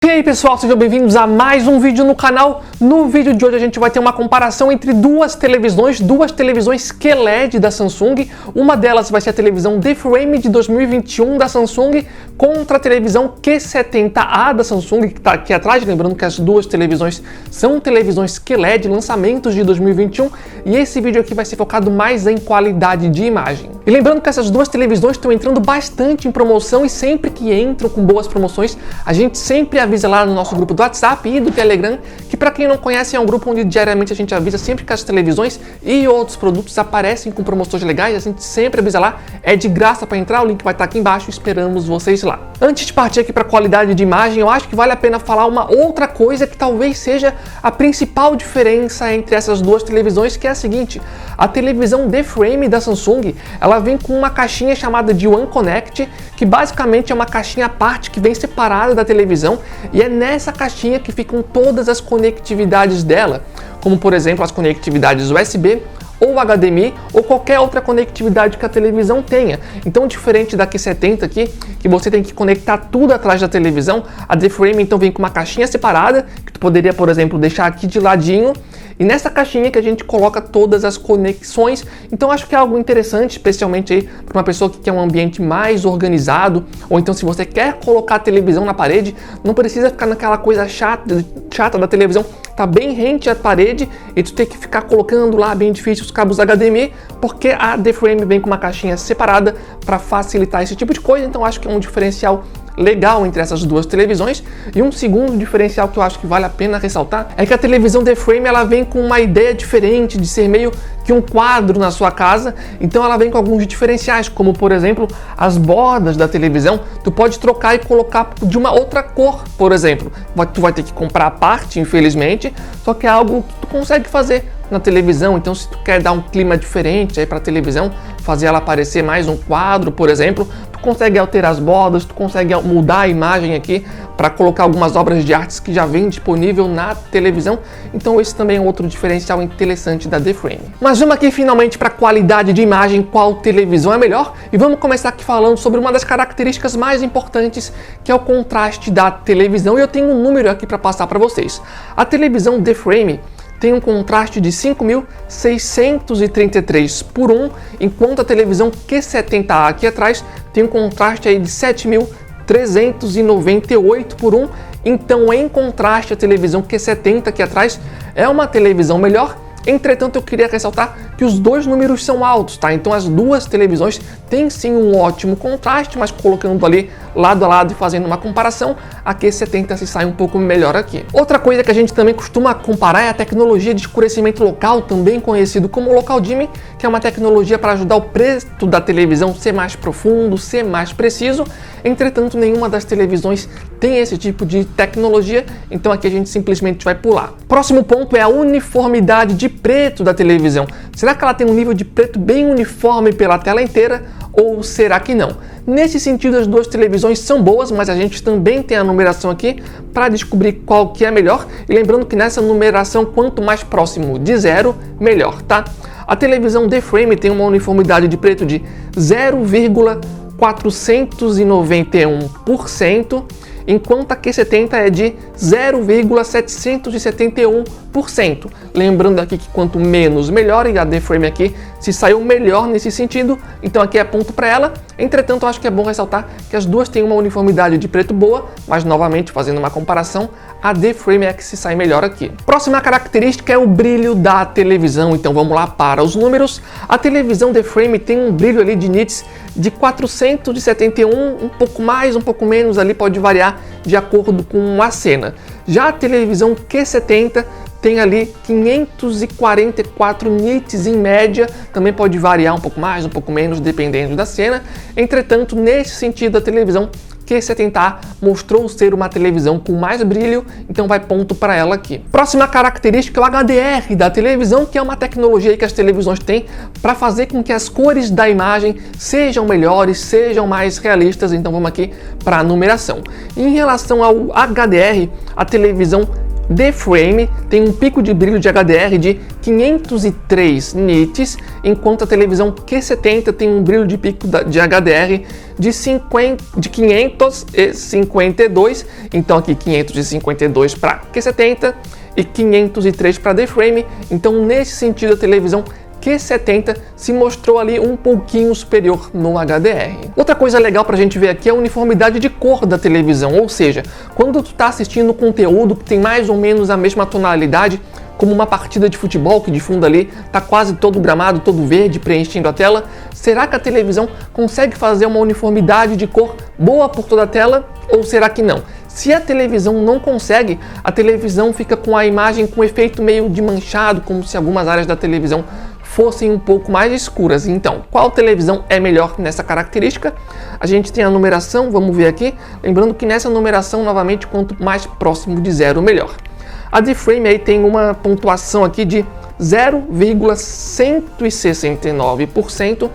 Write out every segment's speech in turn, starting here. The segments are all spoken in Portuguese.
E aí pessoal, sejam bem-vindos a mais um vídeo no canal. No vídeo de hoje a gente vai ter uma comparação entre duas televisões QLED da Samsung. Uma delas vai ser a televisão The Frame de 2021 da Samsung contra a televisão Q70A da Samsung, que está aqui atrás. Lembrando que as duas televisões são televisões QLED, lançamentos de 2021, e esse vídeo aqui vai ser focado mais em qualidade de imagem. E lembrando que essas duas televisões estão entrando bastante em promoção, e sempre que entram com boas promoções, a gente sempre avisa lá no nosso grupo do WhatsApp e do Telegram, que para quem não conhece é um grupo onde diariamente a gente avisa sempre que as televisões e outros produtos aparecem com promoções legais. A gente sempre avisa lá, é de graça para entrar, o link vai estar aqui embaixo, esperamos vocês lá. Antes de partir aqui para a qualidade de imagem, eu acho que vale a pena falar uma outra coisa que talvez seja a principal diferença entre essas duas televisões, que é a seguinte: a televisão The Frame da Samsung, ela vem com uma caixinha chamada de One Connect, que basicamente é uma caixinha à parte que vem separada da televisão, e é nessa caixinha que ficam todas as conectividades dela, como por exemplo as conectividades USB ou HDMI ou qualquer outra conectividade que a televisão tenha. Então, diferente da Q70 aqui, que você tem que conectar tudo atrás da televisão, a The Frame então vem com uma caixinha separada, que tu poderia, por exemplo, deixar aqui de ladinho, e nessa caixinha que a gente coloca todas as conexões. Então acho que é algo interessante, especialmente aí para uma pessoa que quer um ambiente mais organizado, ou então se você quer colocar a televisão na parede, não precisa ficar naquela coisa chata da televisão tá bem rente à parede e tu ter que ficar colocando lá bem difícil os cabos HDMI, porque a The Frame vem com uma caixinha separada para facilitar esse tipo de coisa. Então acho que é um diferencial legal entre essas duas televisões. E um segundo diferencial que eu acho que vale a pena ressaltar é que a televisão The Frame ela vem com uma ideia diferente de ser meio que um quadro na sua casa. Então ela vem com alguns diferenciais, como por exemplo as bordas da televisão, tu pode trocar e colocar de uma outra cor, por exemplo. Tu vai ter que comprar a parte, infelizmente, só que é algo que tu consegue fazer na televisão. Então se tu quer dar um clima diferente aí para a televisão, fazer ela parecer mais um quadro, por exemplo, tu consegue alterar as bordas, tu consegue mudar a imagem aqui para colocar algumas obras de artes que já vem disponível na televisão. Então esse também é outro diferencial interessante da The Frame. Mas vamos aqui finalmente para a qualidade de imagem, qual televisão é melhor, e vamos começar aqui falando sobre uma das características mais importantes, que é o contraste da televisão, e eu tenho um número aqui para passar para vocês. A televisão The Frame tem um contraste de 5.633 por 1, enquanto a televisão Q70A aqui atrás tem um contraste aí de 7.398 por 1. Então, em contraste, a televisão Q70 aqui atrás é uma televisão melhor. Entretanto, eu queria ressaltar que os dois números são altos, tá? Então as duas televisões têm sim um ótimo contraste, mas colocando ali lado a lado e fazendo uma comparação, a Q70 se sai um pouco melhor aqui. Outra coisa que a gente também costuma comparar é a tecnologia de escurecimento local, também conhecido como local dimming, que é uma tecnologia para ajudar o preto da televisão ser mais profundo, ser mais preciso. Entretanto, nenhuma das televisões tem esse tipo de tecnologia, então aqui a gente simplesmente vai pular. Próximo ponto é a uniformidade de preto da televisão. Será que ela tem um nível de preto bem uniforme pela tela inteira, ou será que não? Nesse sentido, as duas televisões são boas, mas a gente também tem a numeração aqui para descobrir qual que é melhor. E lembrando que nessa numeração, quanto mais próximo de 0, melhor, tá? A televisão The Frame tem uma uniformidade de preto de 0,491%, enquanto a Q70 é de 0,771%. Lembrando aqui que quanto menos melhor, e a The Frame aqui se saiu melhor nesse sentido, então aqui é ponto para ela. Entretanto, acho que é bom ressaltar que as duas têm uma uniformidade de preto boa, mas novamente fazendo uma comparação, a The Frame é que se sai melhor aqui. Próxima característica é o brilho da televisão, então vamos lá para os números. A televisão The Frame tem um brilho ali de nits de 471, um pouco mais, um pouco menos, ali pode variar de acordo com a cena. Já a televisão Q70 tem ali 544 nits em média, também pode variar um pouco mais, um pouco menos, dependendo da cena. Entretanto, nesse sentido, a televisão Q70A mostrou ser uma televisão com mais brilho, então vai ponto para ela aqui. Próxima característica é o HDR da televisão, que é uma tecnologia que as televisões têm para fazer com que as cores da imagem sejam melhores, sejam mais realistas. Então vamos aqui para a numeração. Em relação ao HDR, a televisão D-Frame tem um pico de brilho de HDR de 503 nits, enquanto a televisão Q70 tem um brilho de pico de HDR de 552, então aqui 552 para Q70 e 503 para D-Frame, então nesse sentido a televisão Q70 se mostrou ali um pouquinho superior no HDR. Outra coisa legal pra gente ver aqui é a uniformidade de cor da televisão, ou seja, quando tu tá assistindo conteúdo que tem mais ou menos a mesma tonalidade, como uma partida de futebol que de fundo ali tá quase todo gramado, todo verde, preenchendo a tela, será que a televisão consegue fazer uma uniformidade de cor boa por toda a tela ou será que não? Se a televisão não consegue, a televisão fica com a imagem com efeito meio de manchado, como se algumas áreas da televisão fossem um pouco mais escuras. Então, qual televisão é melhor nessa característica? A gente tem a numeração, vamos ver aqui, lembrando que nessa numeração, novamente, quanto mais próximo de zero, melhor. A D-Frame aí tem uma pontuação aqui de 0,169%,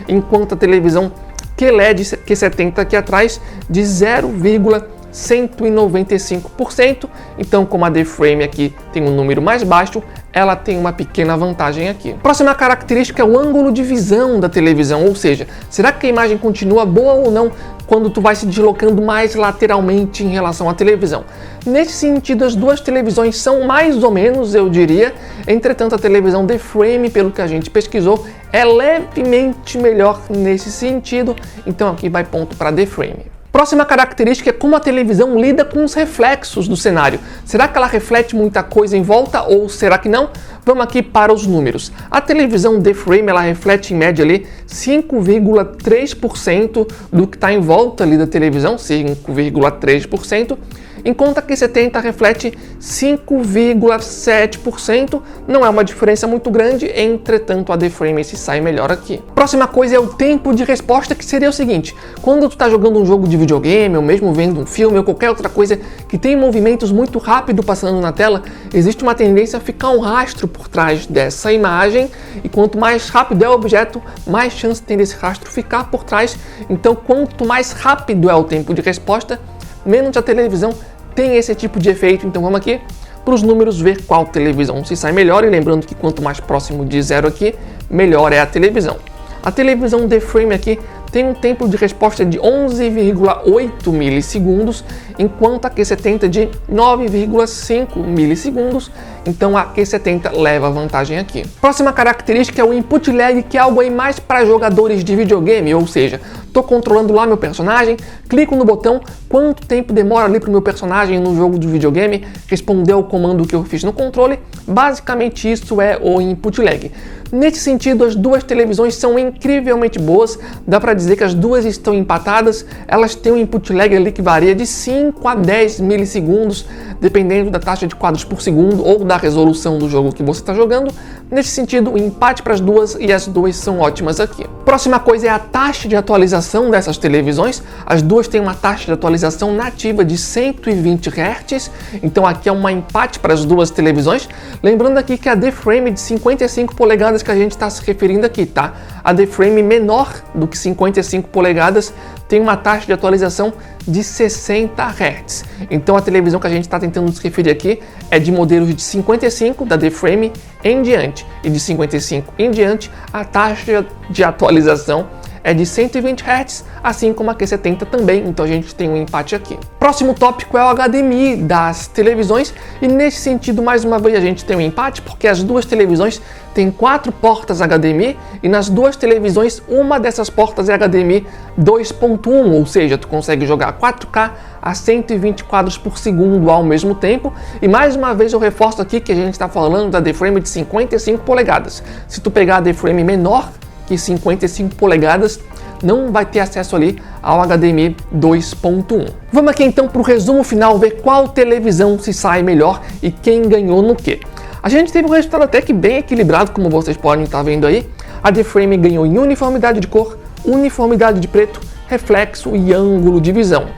enquanto a televisão QLED Q70 aqui atrás de 0,195%. Então, como a D-Frame aqui tem um número mais baixo, ela tem uma pequena vantagem aqui. Próxima característica é o ângulo de visão da televisão, ou seja, será que a imagem continua boa ou não quando tu vai se deslocando mais lateralmente em relação à televisão? Nesse sentido, as duas televisões são mais ou menos, eu diria, entretanto a televisão D-Frame, pelo que a gente pesquisou, é levemente melhor nesse sentido, então aqui vai ponto para D-Frame. Próxima característica é como a televisão lida com os reflexos do cenário. Será que ela reflete muita coisa em volta ou será que não? Vamos aqui para os números. A televisão D-Frame ela reflete em média ali 5,3% do que está em volta ali da televisão, 5,3%. Enquanto a Q70 reflete 5,7%, não é uma diferença muito grande, entretanto a D-Frame se sai melhor aqui. Próxima coisa é o tempo de resposta, que seria o seguinte: quando tu está jogando um jogo de videogame, ou mesmo vendo um filme, ou qualquer outra coisa que tem movimentos muito rápido passando na tela, existe uma tendência a ficar um rastro por trás dessa imagem, e quanto mais rápido é o objeto, mais chance tem desse rastro ficar por trás. Então, quanto mais rápido é o tempo de resposta, menos a televisão tem esse tipo de efeito. Então vamos aqui para os números ver qual televisão se sai melhor, e lembrando que quanto mais próximo de zero aqui, melhor é a televisão. A televisão D-Frame aqui tem um tempo de resposta de 11,8 milissegundos, enquanto a Q70 de 9,5 milissegundos, então a Q70 leva vantagem aqui. Próxima característica é o input lag, que é algo aí mais para jogadores de videogame, ou seja, estou controlando lá meu personagem, clico no botão, quanto tempo demora ali para o meu personagem no jogo de videogame responder ao comando que eu fiz no controle. Basicamente isso é o input lag. Nesse sentido, as duas televisões são incrivelmente boas, dá para dizer que as duas estão empatadas, elas têm um input lag ali que varia de 5 a 10 milissegundos, dependendo da taxa de quadros por segundo ou da resolução do jogo que você está jogando. Nesse sentido, o empate para as duas, e as duas são ótimas aqui. Próxima coisa é a taxa de atualização dessas televisões. As duas têm uma taxa de atualização nativa de 120 Hz, então aqui é um empate para as duas televisões. Lembrando aqui que a D-Frame de 55 polegadas que a gente está se referindo aqui, tá? A D-Frame menor do que 55 polegadas tem uma taxa de atualização de 60 Hz. Então a televisão que a gente está tentando se referir aqui é de modelos de 55 da D-Frame em diante, e de 55 em diante a taxa de atualização é de 120 Hz, assim como a Q70 também, então a gente tem um empate aqui. Próximo tópico é o HDMI das televisões, e nesse sentido, mais uma vez, a gente tem um empate, porque as duas televisões têm 4 portas HDMI, e nas duas televisões, uma dessas portas é HDMI 2.1, ou seja, tu consegue jogar 4K a 120 quadros por segundo ao mesmo tempo. E mais uma vez eu reforço aqui que a gente está falando da D-Frame de 55 polegadas. Se tu pegar a D-Frame menor que 55 polegadas, não vai ter acesso ali ao HDMI 2.1. Vamos aqui então para o resumo final, ver qual televisão se sai melhor e quem ganhou no quê. A gente teve um resultado até que bem equilibrado, como vocês podem estar vendo aí. A D-Frame ganhou em uniformidade de cor, uniformidade de preto, reflexo e ângulo de visão.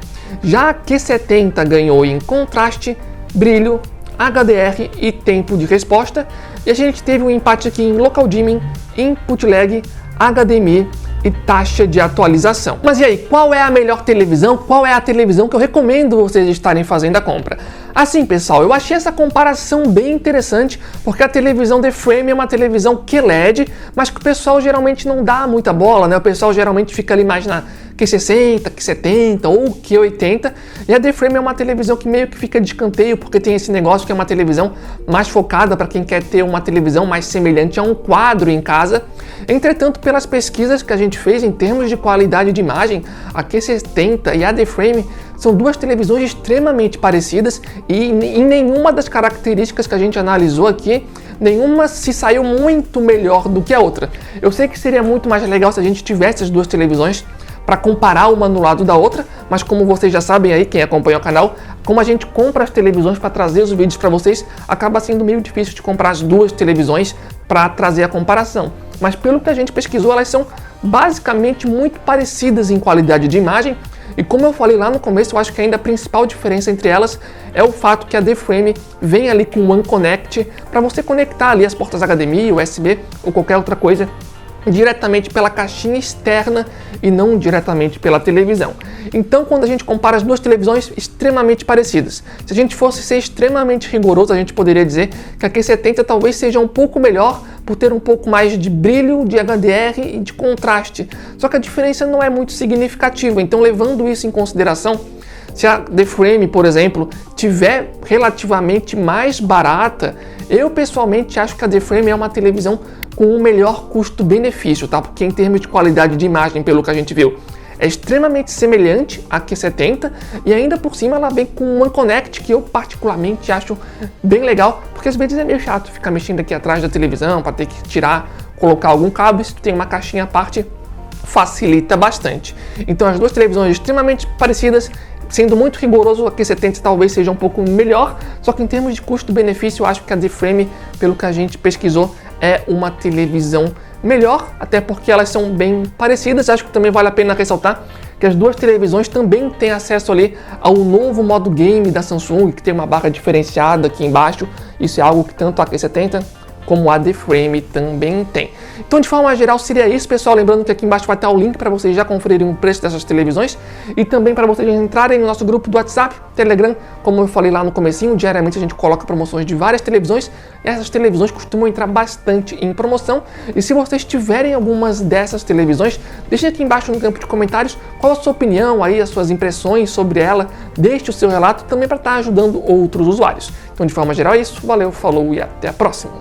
Já a Q70 ganhou em contraste, brilho, HDR e tempo de resposta. E a gente teve um empate aqui em local dimming, input lag, HDMI, e taxa de atualização. Mas e aí, qual é a melhor televisão? Qual é a televisão que eu recomendo vocês estarem fazendo a compra? Assim, pessoal, eu achei essa comparação bem interessante, porque a televisão The Frame é uma televisão QLED, mas que o pessoal geralmente não dá muita bola, né? O pessoal geralmente fica ali mais na Q60, Q70 ou Q80, e a The Frame é uma televisão que meio que fica de escanteio, porque tem esse negócio que é uma televisão mais focada para quem quer ter uma televisão mais semelhante a um quadro em casa. Entretanto, pelas pesquisas que a gente fez em termos de qualidade de imagem, a Q70 e a The Frame são duas televisões extremamente parecidas e em nenhuma das características que a gente analisou aqui, nenhuma se saiu muito melhor do que a outra. Eu sei que seria muito mais legal se a gente tivesse as duas televisões para comparar uma no lado da outra, mas como vocês já sabem aí, quem acompanha o canal, como a gente compra as televisões para trazer os vídeos para vocês, acaba sendo meio difícil de comprar as duas televisões para trazer a comparação. Mas pelo que a gente pesquisou, elas são basicamente muito parecidas em qualidade de imagem. E como eu falei lá no começo, eu acho que ainda a principal diferença entre elas é o fato que a The Frame vem ali com o One Connect para você conectar ali as portas HDMI, USB ou qualquer outra coisa diretamente pela caixinha externa e não diretamente pela televisão. Então, quando a gente compara as duas televisões extremamente parecidas, se a gente fosse ser extremamente rigoroso, a gente poderia dizer que a Q70 talvez seja um pouco melhor por ter um pouco mais de brilho, de HDR e de contraste. Só que a diferença não é muito significativa. Então, levando isso em consideração, se a The Frame, por exemplo, tiver relativamente mais barata, eu pessoalmente acho que a The Frame é uma televisão com um melhor custo-benefício, tá? Porque em termos de qualidade de imagem, pelo que a gente viu, é extremamente semelhante à Q70 e ainda por cima ela vem com um One Connect que eu particularmente acho bem legal, porque às vezes é meio chato ficar mexendo aqui atrás da televisão para ter que tirar, colocar algum cabo. Se tu tem uma caixinha à parte, facilita bastante. Então as duas televisões extremamente parecidas. Sendo muito rigoroso, a Q70 talvez seja um pouco melhor, só que em termos de custo-benefício, eu acho que a The Frame, pelo que a gente pesquisou, é uma televisão melhor, até porque elas são bem parecidas. Acho que também vale a pena ressaltar que as duas televisões também têm acesso ali ao novo modo game da Samsung, que tem uma barra diferenciada aqui embaixo. Isso é algo que tanto a Q70 como a The Frame também tem. Então, de forma geral, seria isso, pessoal. Lembrando que aqui embaixo vai estar o link para vocês já conferirem o preço dessas televisões e também para vocês entrarem no nosso grupo do WhatsApp, Telegram. Como eu falei lá no comecinho, diariamente a gente coloca promoções de várias televisões e essas televisões costumam entrar bastante em promoção. E se vocês tiverem algumas dessas televisões, deixem aqui embaixo no campo de comentários qual a sua opinião, aí, as suas impressões sobre ela. Deixe o seu relato também para estar ajudando outros usuários. Então, de forma geral, é isso. Valeu, falou e até a próxima!